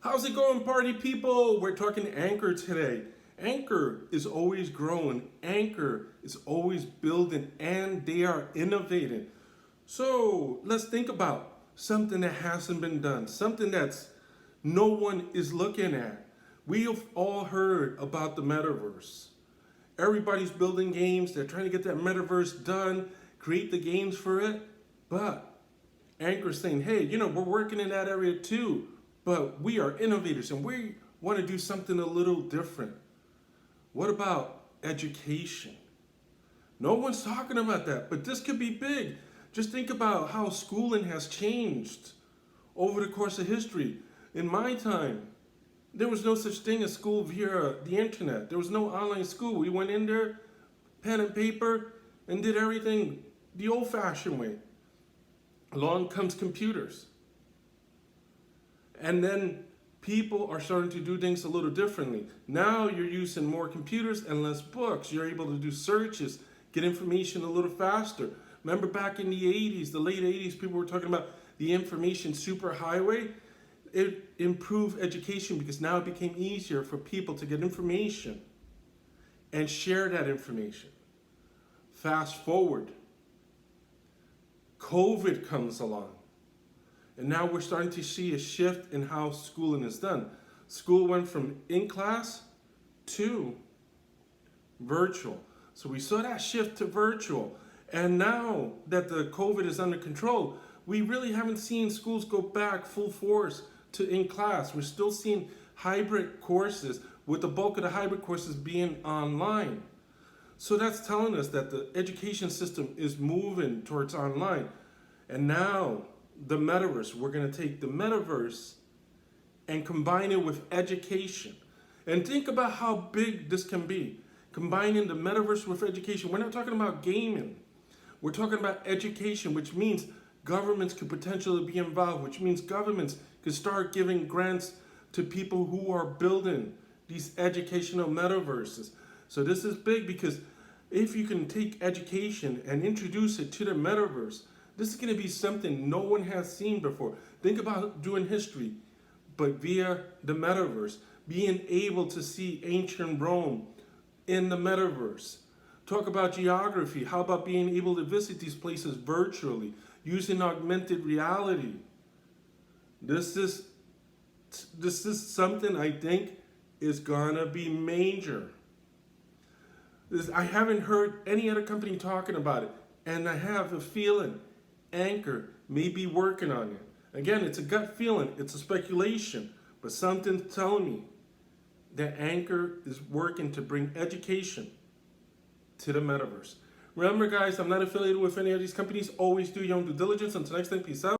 How's it going, party people? We're talking Anchor today. Anchor is always growing. Anchor is always building, and they are innovating. So let's think about something that hasn't been done, something that's no one is looking at. We've all heard about the metaverse. Everybody's building games. They're trying to get that metaverse done, create the games for it. But Anchor's saying, hey, we're working in that area too, but we are innovators and we want to do something a little different. What about education? No one's talking about that, but this could be big. Just think about how schooling has changed over the course of history. In my time, there was no such thing as school via the internet. There was no online school. We went in there, pen and paper, and did everything the old-fashioned way. Along comes computers. And then people are starting to do things a little differently. Now you're using more computers and less books. You're able to do searches, get information a little faster. Remember back in the 80s, the late 80s, people were talking about the information superhighway. It improved education because now it became easier for people to get information and share that information. Fast forward, COVID comes along. And now we're starting to see a shift in how schooling is done. School went from in class to virtual. So we saw that shift to virtual. And now that the COVID is under control, we really haven't seen schools go back full force to in class. We're still seeing hybrid courses, with the bulk of the hybrid courses being online. So that's telling us that the education system is moving towards online. And now the metaverse, we're going to take the metaverse and combine it with education. And think about how big this can be. Combining the metaverse with education. We're not talking about gaming. We're talking about education, which means governments could potentially be involved, which means governments could start giving grants to people who are building these educational metaverses. So this is big because if you can take education and introduce it to the metaverse, this is going to be something no one has seen before. Think about doing history, but via the metaverse, being able to see ancient Rome in the metaverse. Talk about geography. How about being able to visit these places virtually, using augmented reality? This is something I think is gonna be major. I haven't heard any other company talking about it, and I have a feeling Anchor may be working on it. Again, it's a gut feeling, it's a speculation, but something's telling me that Anchor is working to bring education to the metaverse. Remember, guys, I'm not affiliated with any of these companies. Always do your own due diligence. Until next time, peace out.